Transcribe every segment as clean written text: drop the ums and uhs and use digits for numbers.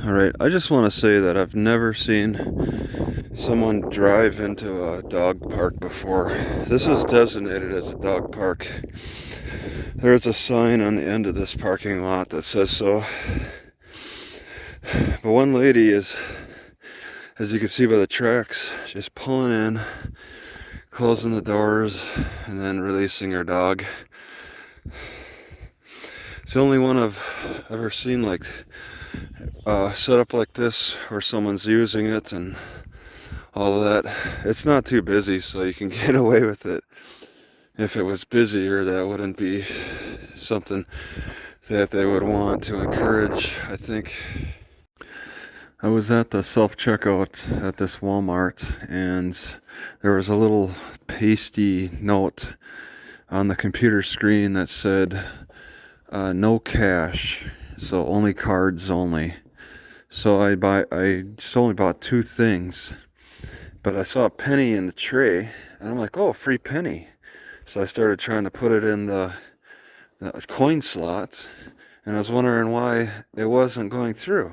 Alright, I just want to say that I've never seen someone drive into a dog park before. This is designated as a dog park. There's a sign on the end of this parking lot that says so. But one lady is, as you can see by the tracks, just pulling in, closing the doors, and then releasing her dog. It's the only one I've ever seen like set up like this where someone's using it and all of that. It's not too busy, so you can get away with it. If it was busier, that wouldn't be something that they would want to encourage, I think. I was at the self-checkout at this Walmart, and there was a little pasty note on the computer screen that said no cash, so only cards only. So I just only bought 2 things, but I saw a penny in the tray, and I'm like, oh, free penny. So I started trying to put it in the coin slot, and I was wondering why it wasn't going through.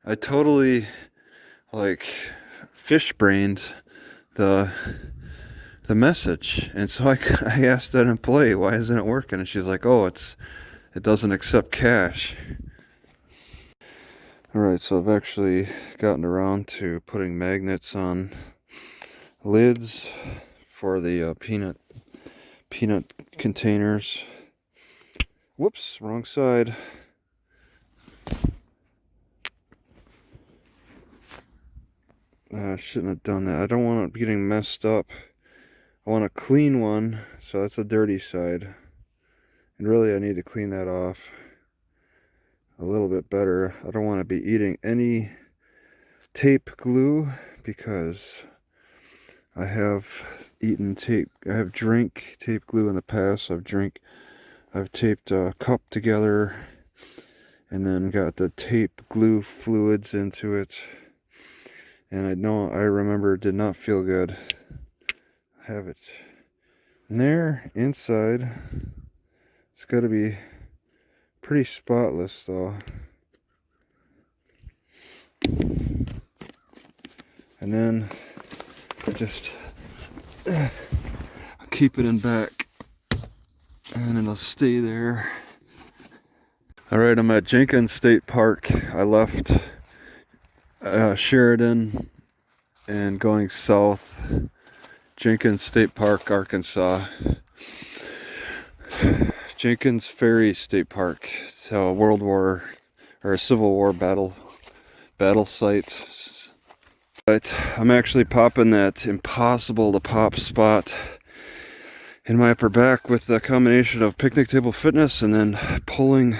I totally like fish-brained the message, and so I asked that employee, why isn't it working? And she's like, oh, it doesn't accept cash. Alright, so I've actually gotten around to putting magnets on lids for the peanut containers. Whoops, wrong side. I shouldn't have done that. I don't want it getting messed up. I want a clean one, so that's the dirty side. And really I need to clean that off a little bit better. I don't want to be eating any tape glue because I have drank tape glue in the past. I've taped a cup together and then got the tape glue fluids into it, and I remember it did not feel good. I have it in there inside. It's got to be pretty spotless though. And then just keep it in back and it'll stay there. Alright, I'm at Jenkins State Park. I left Sheridan and going south, Jenkins State Park, Arkansas. Jenkins Ferry State Park. It's a Civil War battle site. But I'm actually popping that impossible to pop spot in my upper back with the combination of picnic table fitness and then pulling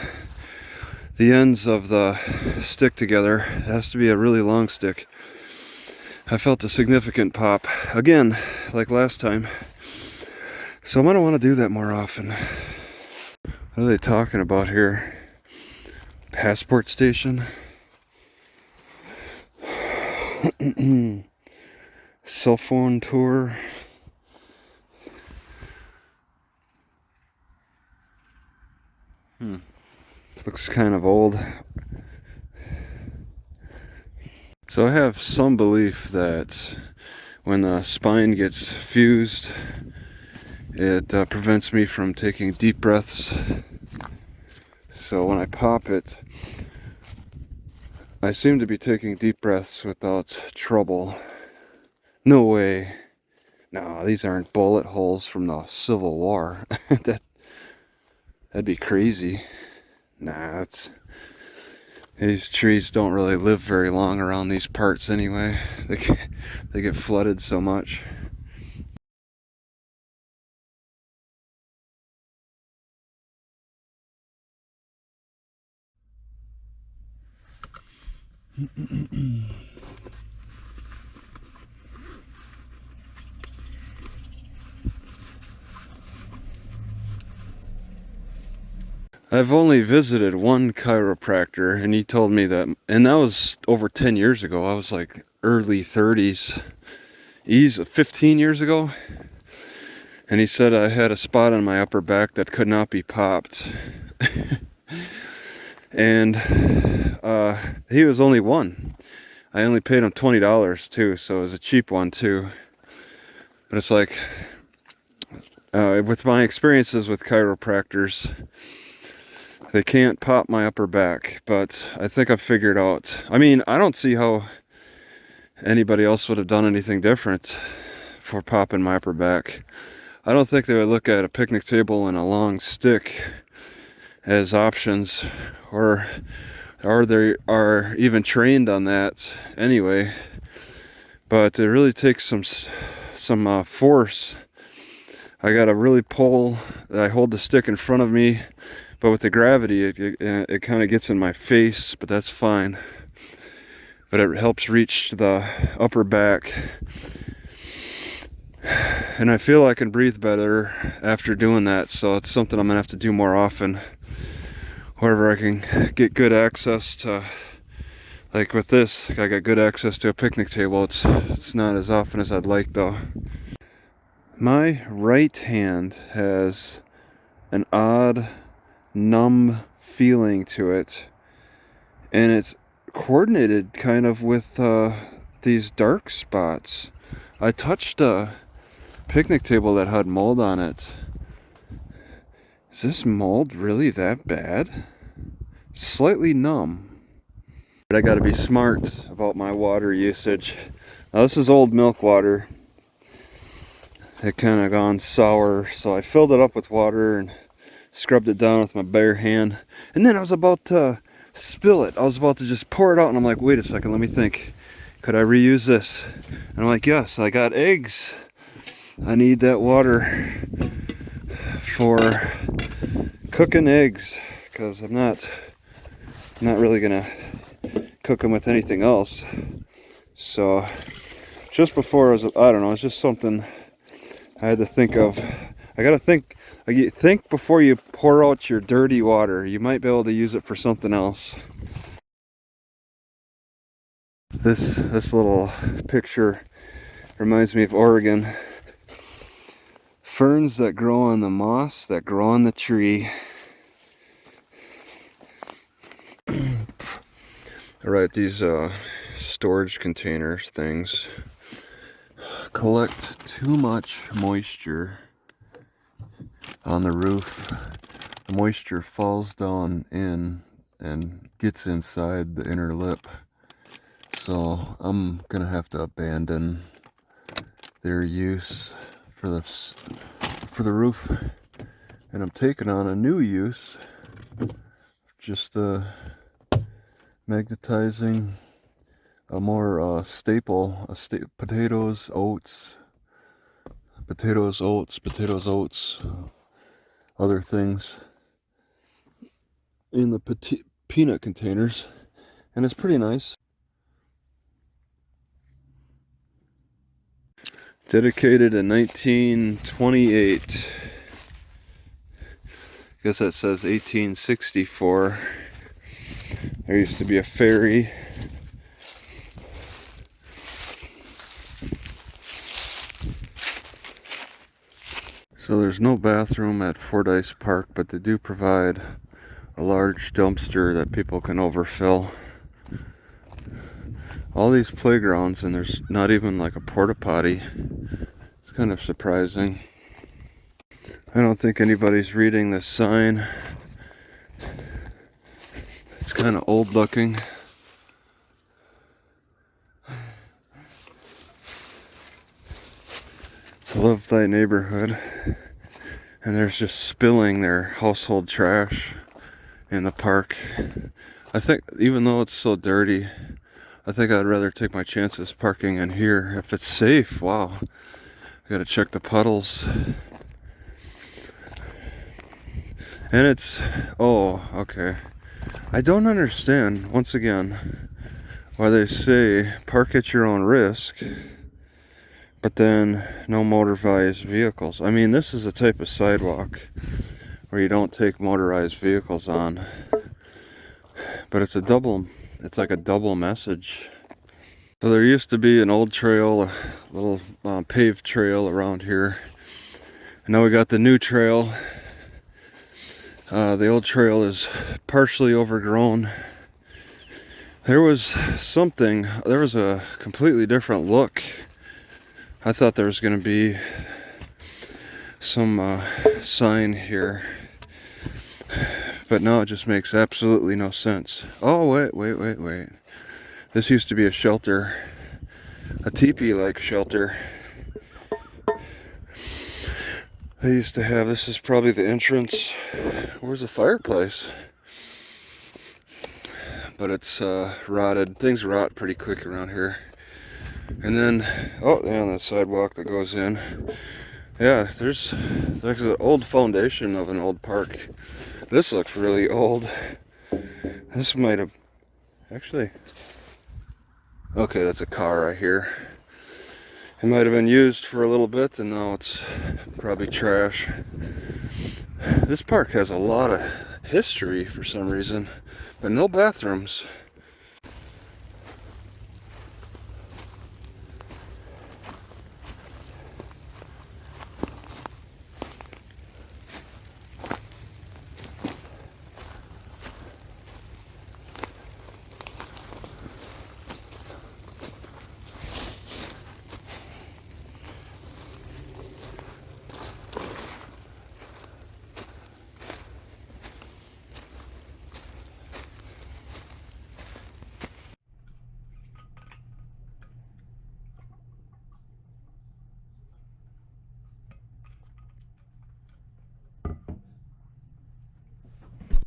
the ends of the stick together. It has to be a really long stick. I felt a significant pop again, like last time. So I'm gonna want to do that more often. What are they talking about here? Passport station? Cell phone tour? Looks kind of old. So I have some belief that when the spine gets fused, it prevents me from taking deep breaths. So when I pop it, I seem to be taking deep breaths without trouble. No way. No, these aren't bullet holes from the Civil War. That'd be crazy. Nah, these trees don't really live very long around these parts anyway. They get flooded so much. I've only visited one chiropractor, and he told me that, and that was over 10 years ago. I was like early 30s. He's 15 years ago. And he said I had a spot on my upper back that could not be popped. And he was only one. I only paid him $20 too, so it was a cheap one too. But it's like, with my experiences with chiropractors, they can't pop my upper back, but I think I've figured out. I mean, I don't see how anybody else would have done anything different for popping my upper back. I don't think they would look at a picnic table and a long stick as options, or they are even trained on that anyway. But it really takes some force. I gotta really pull. I hold the stick in front of me, but with the gravity, it kind of gets in my face, but that's fine. But it helps reach the upper back. And I feel I can breathe better after doing that, so it's something I'm gonna have to do more often. Wherever I can get good access to, like with this, I got good access to a picnic table. It's not as often as I'd like though. My right hand has an odd, numb feeling to it, and it's coordinated kind of with these dark spots. I touched a picnic table that had mold on it. Is this mold really that bad? Slightly numb. But I gotta be smart about my water usage. Now this is old milk water. It kind of gone sour, so I filled it up with water and scrubbed it down with my bare hand. And then I was about to spill it. I was about to just pour it out, and I'm like, wait a second, let me think. Could I reuse this? And I'm like, yes, I got eggs. I need that water for cooking eggs, because I'm not really gonna cook them with anything else. So just before, I don't know, it's just something I had to think of. I gotta think before you pour out your dirty water. You might be able to use it for something else. This little picture reminds me of Oregon. Ferns that grow on the moss that grow on the tree. Alright, these storage containers things collect too much moisture on the roof. The moisture falls down in and gets inside the inner lip. So I'm gonna have to abandon their use for the roof, and I'm taking on a new use, just magnetizing a more staple, potatoes, oats, other things in the peanut containers, and it's pretty nice. Dedicated in 1928. I guess that says 1864. There used to be a ferry. So there's no bathroom at Fordyce Park, but they do provide a large dumpster that people can overfill. All these playgrounds, and there's not even like a porta potty. It's kind of surprising. I don't think anybody's reading this sign. It's kind of old looking. Love thy neighborhood. And there's just spilling their household trash in the park. I think even though it's so dirty, I think I'd rather take my chances parking in here if it's safe. Wow. I gotta check the puddles. And it's, oh, okay. I don't understand, once again, why they say park at your own risk, but then no motorized vehicles. I mean, this is a type of sidewalk where you don't take motorized vehicles on, but it's like a double message. So there used to be an old trail, a little paved trail around here, and now we got the new trail. The old trail is partially overgrown. There was a completely different look. I thought there was going to be some sign here, but no, it just makes absolutely no sense. Oh, wait. This used to be a shelter, a teepee-like shelter. They used to have, this is probably the entrance. Where's the fireplace? But it's rotted. Things rot pretty quick around here. And then, oh, yeah, on the sidewalk that goes in. Yeah, there's an old foundation of an old park. This looks really old. This might have, actually, okay, that's a car right here. It might have been used for a little bit, and now it's probably trash. This park has a lot of history for some reason, but no bathrooms.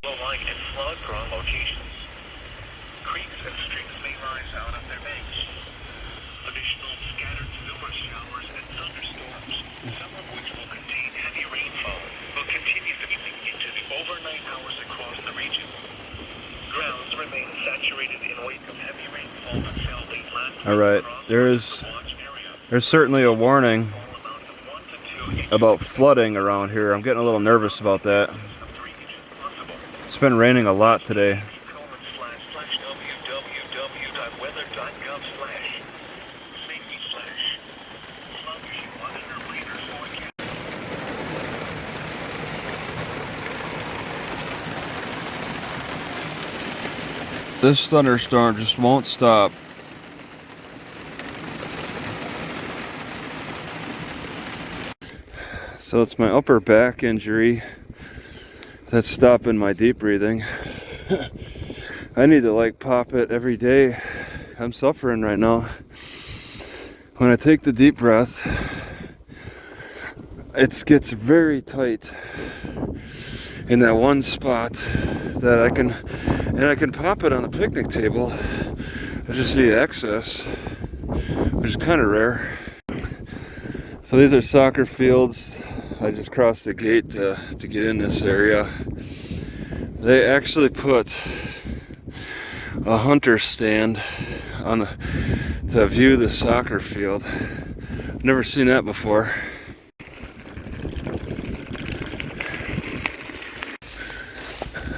Low-lying and flood-prone locations. Creeks and streams may rise out of their banks. Additional scattered numerous showers and thunderstorms, some of which will contain heavy rainfall, will continue filtering into the overnight hours across the region. Grounds remain saturated in wake of heavy rainfall that fell late last week. All right, there's certainly a warning about flooding around here. I'm getting a little nervous about that. It's been raining a lot today. This thunderstorm just won't stop. So it's my upper back injury that's stopping my deep breathing. I need to like pop it every day. I'm suffering right now. When I take the deep breath, it gets very tight in that one spot that I can pop it on the picnic table. I just need access, which is kind of rare. So these are soccer fields. I just crossed the gate to get in this area. They actually put a hunter stand on to view the soccer field. Never seen that before.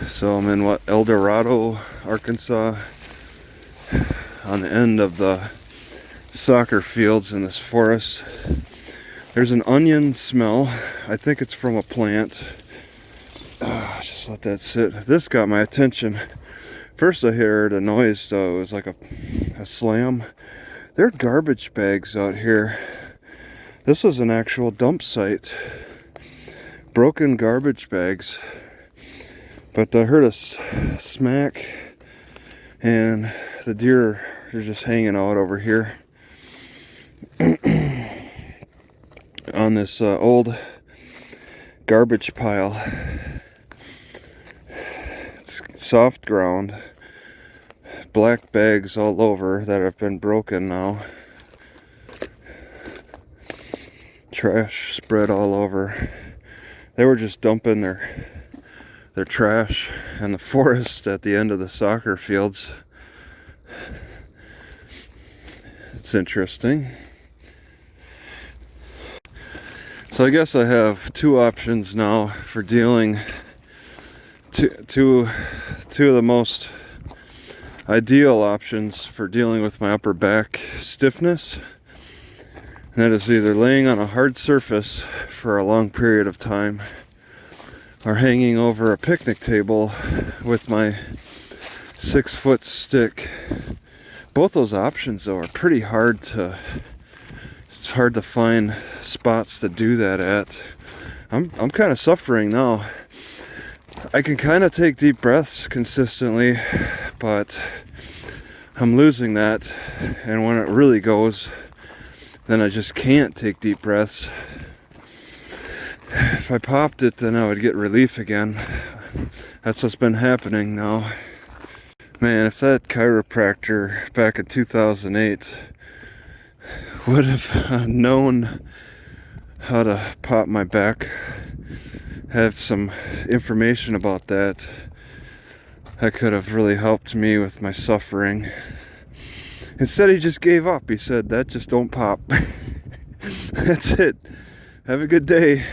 So I'm in El Dorado, Arkansas, on the end of the soccer fields in this forest. There's an onion smell. I think it's from a plant. Just let that sit. This got my attention. First I heard a noise, though. It was like a slam. There are garbage bags out here. This is an actual dump site. Broken garbage bags. But I heard a smack, and the deer are just hanging out over here. On this old garbage pile. It's soft ground, black bags all over that have been broken now, trash spread all over. They were just dumping their trash in the forest at the end of the soccer fields. It's interesting. So I guess I have two options now for dealing, two of the most ideal options for dealing with my upper back stiffness. And that is either laying on a hard surface for a long period of time, or hanging over a picnic table with my 6-foot stick. Both those options though are pretty hard to, it's hard to find spots to do that at. I'm kind of suffering now. I can kind of take deep breaths consistently, but I'm losing that, and when it really goes, then I just can't take deep breaths. If I popped it, then I would get relief again. That's what's been happening now. Man, if that chiropractor back in 2008 would have known how to pop my back, have some information about that, that could have really helped me with my suffering. Instead, he just gave up. He said, that just don't pop. That's it. Have a good day.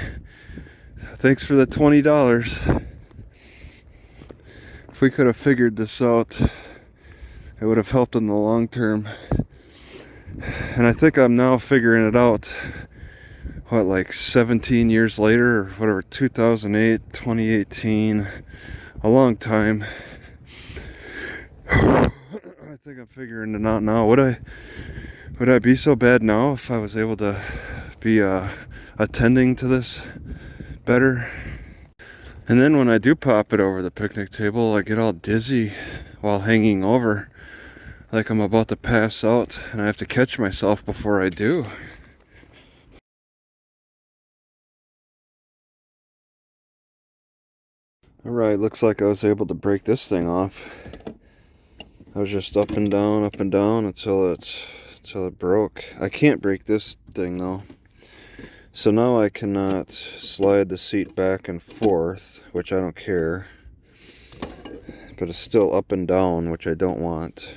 Thanks for the $20. If we could have figured this out, it would have helped in the long term. And I think I'm now figuring it out, what, like 17 years later, or whatever, 2008, 2018, a long time. I think I'm figuring it out now. Would I be so bad now if I was able to be attending to this better? And then when I do pop it over the picnic table, I get all dizzy while hanging over, like I'm about to pass out, and I have to catch myself before I do. Alright, looks like I was able to break this thing off. I was just up and down until it broke. I can't break this thing though. So now I cannot slide the seat back and forth, which I don't care. But it's still up and down, which I don't want.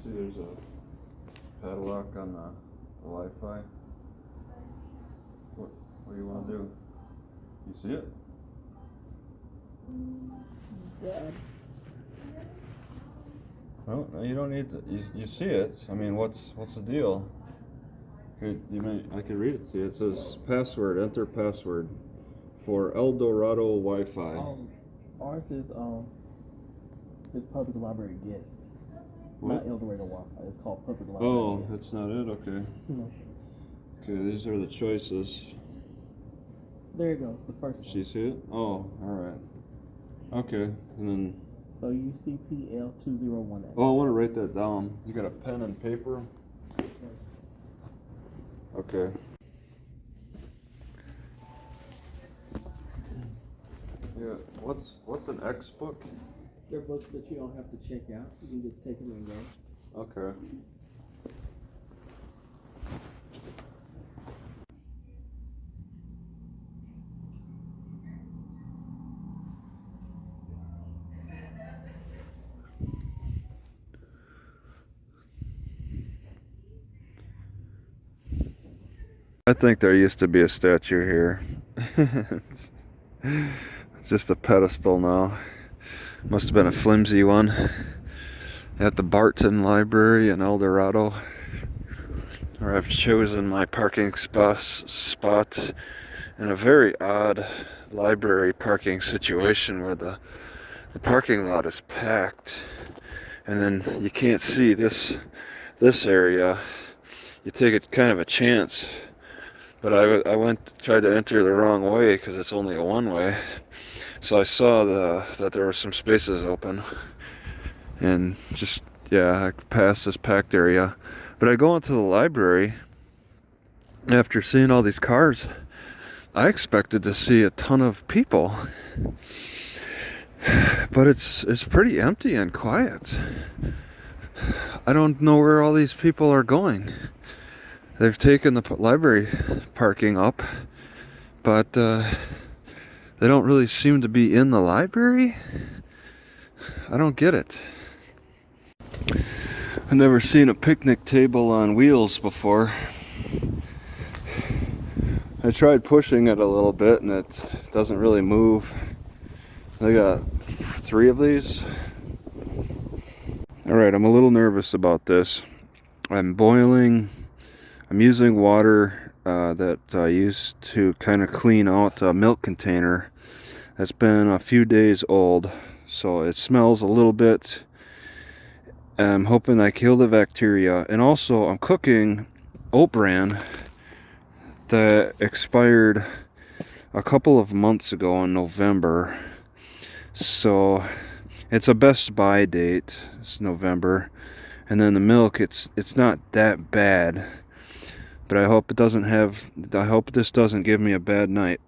See, there's a padlock on the Wi-Fi. What do you want to do? You see it? Yeah. No, you don't need to. You see it. I mean, what's the deal? I could read it to you. It says password. Enter password for El Dorado Wi-Fi. Ours is public library guest. What? Not El Dorado Wi-Fi. It's called public library. Oh, guest. that's not it. Okay. No. Okay, these are the choices. There it goes. The first one. You see it? Oh, all right. Okay, and then. So UCPL 2018. Oh, I want to write that down. You got a pen and paper? Okay. Yeah. What's an X book? They're books that you don't have to check out. You can just take them and go. Okay. I think there used to be a statue here. Just a pedestal now. Must have been a flimsy one. At the Barton Library in El Dorado, where I've chosen my parking spots in a very odd library parking situation where the parking lot is packed, and then you can't see this area. You take it kind of a chance. But I tried to enter the wrong way because it's only a one-way. So I saw that there were some spaces open, and just, yeah, I passed this packed area. But I go into the library after seeing all these cars. I expected to see a ton of people, but it's pretty empty and quiet. I don't know where all these people are going. They've taken the library parking up, but They don't really seem to be in the library. I don't get it. I've never seen a picnic table on wheels before. I tried pushing it a little bit and it doesn't really move. They got 3 of these. Alright, I'm a little nervous about this. I'm using water that I used to kind of clean out a milk container that's been a few days old, so it smells a little bit. I'm hoping I kill the bacteria. And also I'm cooking oat bran that expired a couple of months ago in November, so it's a best by date. It's November. And then the milk, it's not that bad, but I hope this doesn't give me a bad night.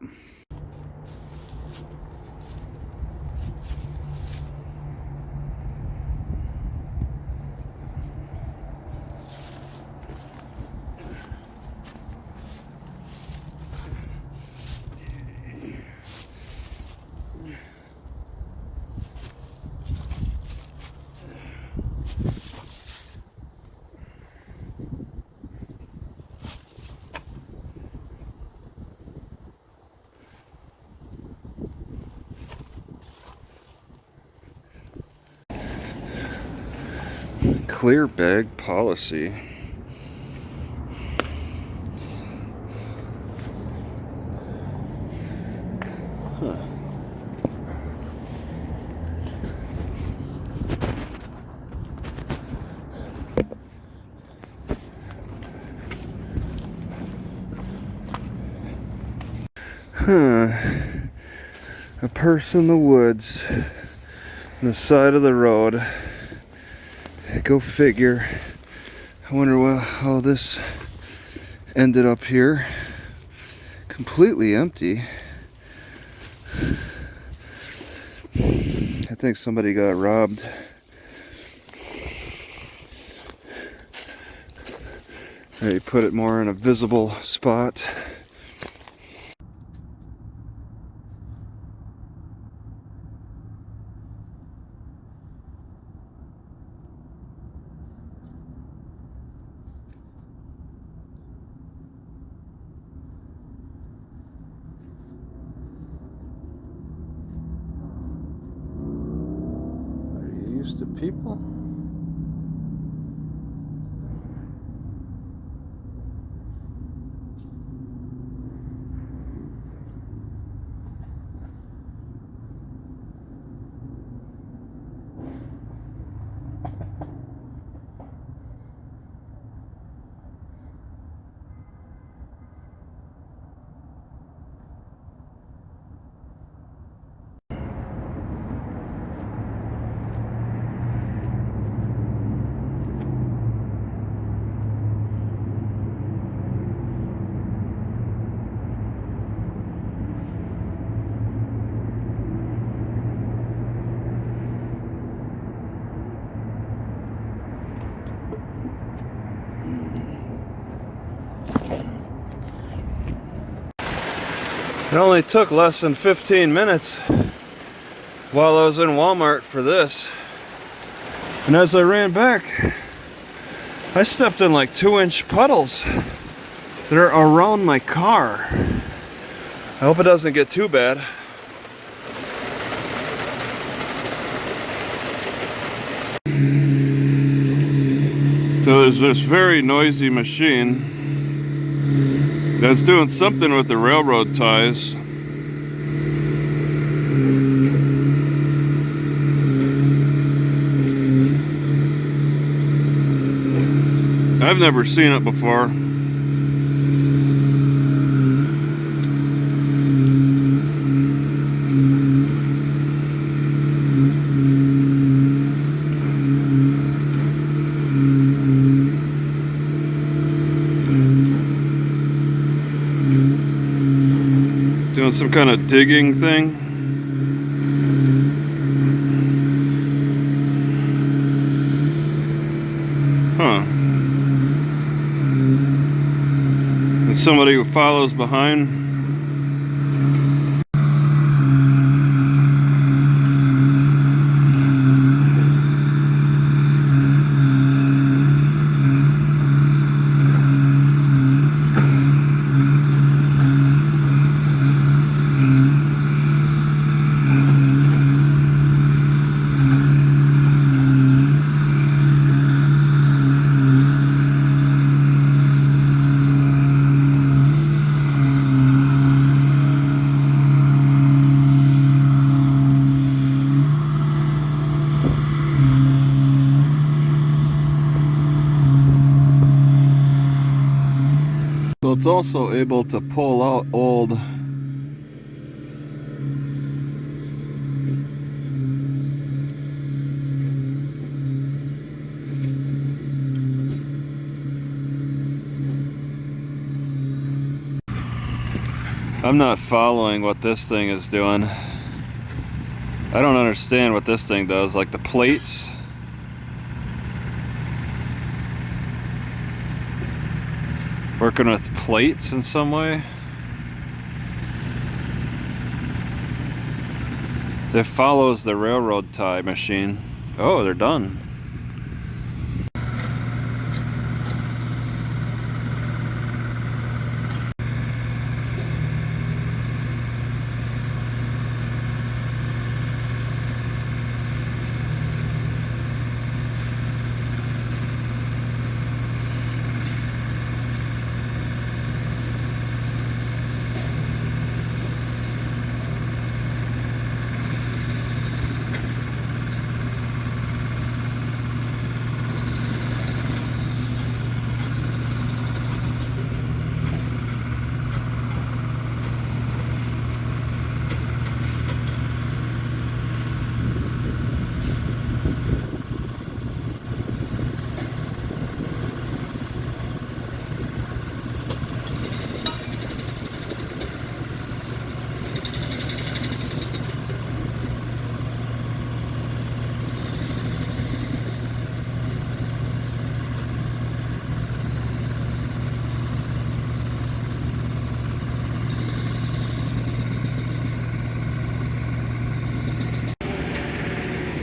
Clear bag policy. Huh. A purse in the woods, on the side of the road. Go figure. I wonder how this ended up here. Completely empty. I think somebody got robbed. They put it more in a visible spot. To people. It only took less than 15 minutes while I was in Walmart for this. And as I ran back, I stepped in like 2-inch puddles that are around my car. I hope it doesn't get too bad. So there's this very noisy machine that's doing something with the railroad ties. I've never seen it before. Doing some kind of digging thing. Huh. And somebody who follows behind. it's also able to pull out old I'm not following what this thing is doing. I don't understand what this thing does, like the plates. Working with plates in some way. It follows the railroad tie machine. Oh, they're done.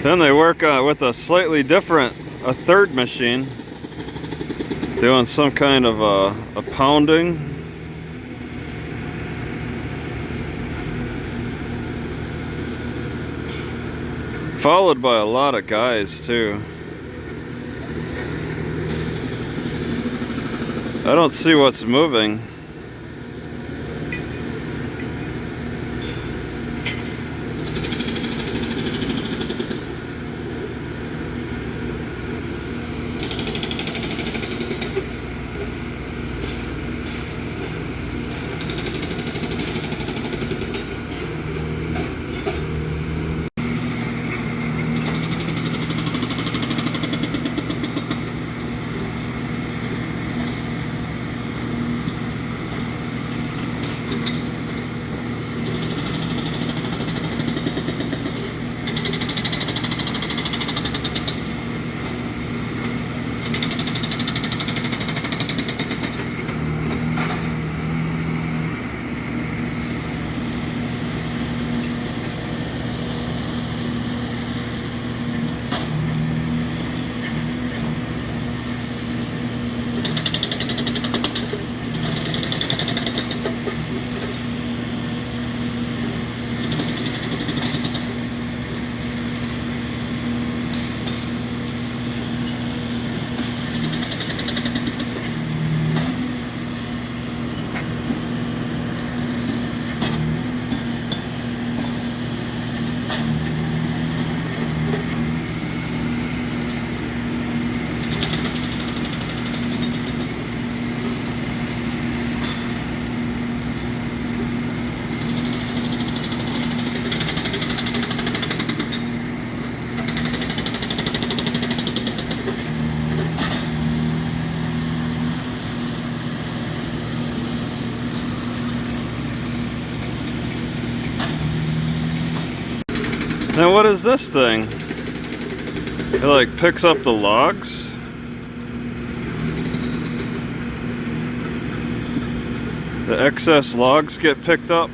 Then they work with a slightly different, a third machine, doing some kind of a pounding. Followed by a lot of guys too. I don't see what's moving. Now what is this thing? It like picks up the logs? The excess logs get picked up?